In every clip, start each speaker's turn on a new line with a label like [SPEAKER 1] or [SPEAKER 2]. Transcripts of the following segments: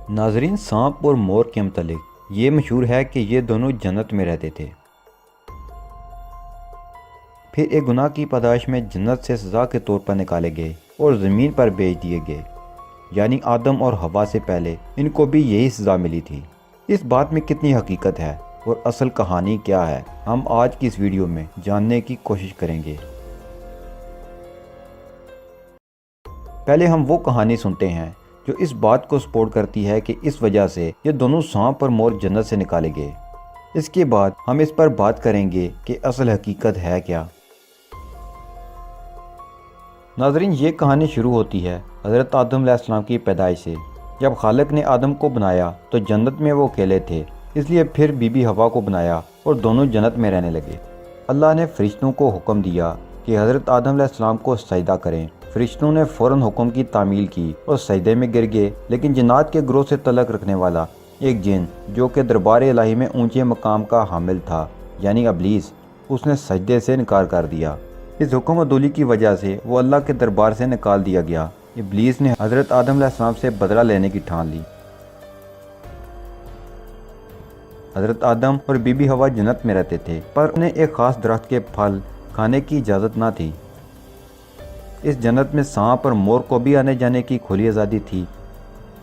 [SPEAKER 1] ناظرین، سانپ اور مور کے متعلق یہ مشہور ہے کہ یہ دونوں جنت میں رہتے تھے، پھر ایک گناہ کی پاداش میں جنت سے سزا کے طور پر نکالے گئے اور زمین پر بھیج دیے گئے، یعنی آدم اور حوا سے پہلے ان کو بھی یہی سزا ملی تھی۔ اس بات میں کتنی حقیقت ہے اور اصل کہانی کیا ہے، ہم آج کی اس ویڈیو میں جاننے کی کوشش کریں گے۔ پہلے ہم وہ کہانی سنتے ہیں جو اس بات کو سپورٹ کرتی ہے کہ اس وجہ سے یہ دونوں سانپ اور مور جنت سے نکالے گئے۔ اس کے بعد ہم اس پر بات کریں گے کہ اصل حقیقت ہے کیا۔ ناظرین، یہ کہانی شروع ہوتی ہے حضرت آدم علیہ السلام کی پیدائش سے۔ جب خالق نے آدم کو بنایا تو جنت میں وہ اکیلے تھے، اس لیے پھر بی بی حوا کو بنایا اور دونوں جنت میں رہنے لگے۔ اللہ نے فرشتوں کو حکم دیا کہ حضرت آدم علیہ السلام کو سجدہ کریں۔ فرشتوں نے فوراً حکم کی تعمیل کی اور سجدے میں گر گئے، لیکن جنات کے گروہ سے تعلق رکھنے والا ایک جن جو کہ دربار الہی میں اونچے مقام کا حامل تھا، یعنی ابلیس، اس نے سجدے سے انکار کر دیا۔ اس حکم عدولی کی وجہ سے وہ اللہ کے دربار سے نکال دیا گیا۔ ابلیس نے حضرت آدم علیہ السلام سے بدلہ لینے کی ٹھان لی۔ حضرت آدم اور بی بی حوا جنت میں رہتے تھے، پر انہیں ایک خاص درخت کے پھل کھانے کی اجازت نہ تھی۔ اس جنت میں سانپ اور مور کو بھی آنے جانے کی کھلی آزادی تھی۔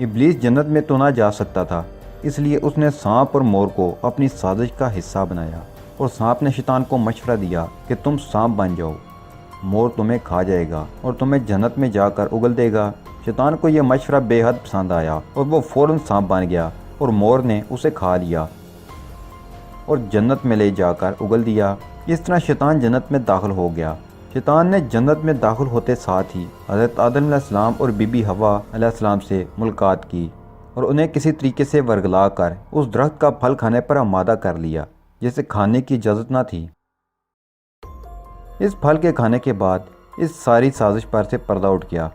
[SPEAKER 1] ابلیس جنت میں تو نہ جا سکتا تھا، اس لیے اس نے سانپ اور مور کو اپنی سازش کا حصہ بنایا، اور سانپ نے شیطان کو مشورہ دیا کہ تم سانپ بن جاؤ، مور تمہیں کھا جائے گا اور تمہیں جنت میں جا کر اگل دے گا۔ شیطان کو یہ مشورہ بے حد پسند آیا اور وہ فوراً سانپ بن گیا اور مور نے اسے کھا لیا اور جنت میں لے جا کر اگل دیا۔ اس طرح شیطان جنت میں داخل ہو گیا۔ شیطان نے جنت میں داخل ہوتے ساتھ ہی حضرت آدم علیہ السلام اور بی بی حوا علیہ السلام سے ملاقات کی اور انہیں کسی طریقے سے ورگلا کر اس درخت کا پھل کھانے پر آمادہ کر لیا جسے کھانے کی اجازت نہ تھی۔ اس پھل کے کھانے کے بعد اس ساری سازش پر سے پردہ اٹھ گیا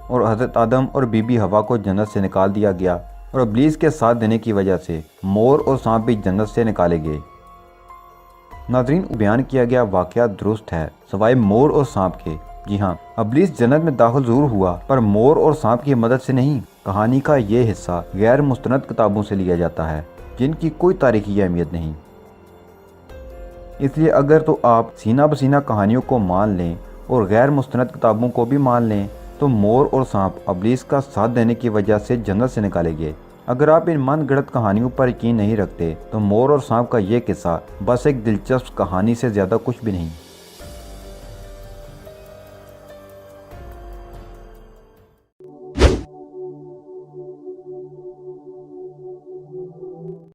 [SPEAKER 1] اور حضرت آدم اور بی بی حوا کو جنت سے نکال دیا گیا، اور ابلیس کے ساتھ دینے کی وجہ سے مور اور سانپ بھی جنت سے نکالے گئے۔ ناظرین، بیان کیا گیا واقعہ درست ہے سوائے مور اور سانپ کے۔ جی ہاں، ابلیس جنت میں داخل ضرور ہوا، پر مور اور سانپ کی مدد سے نہیں۔ کہانی کا یہ حصہ غیر مستند کتابوں سے لیا جاتا ہے جن کی کوئی تاریخی اہمیت نہیں، اس لیے اگر تو آپ سینہ بسینہ کہانیوں کو مان لیں اور غیر مستند کتابوں کو بھی مان لیں تو مور اور سانپ ابلیس کا ساتھ دینے کی وجہ سے جنت سے نکالے گئے۔ اگر آپ ان من گڑت کہانیوں پر یقین نہیں رکھتے تو مور اور سانپ کا یہ قصہ بس ایک دلچسپ کہانی سے زیادہ کچھ بھی نہیں۔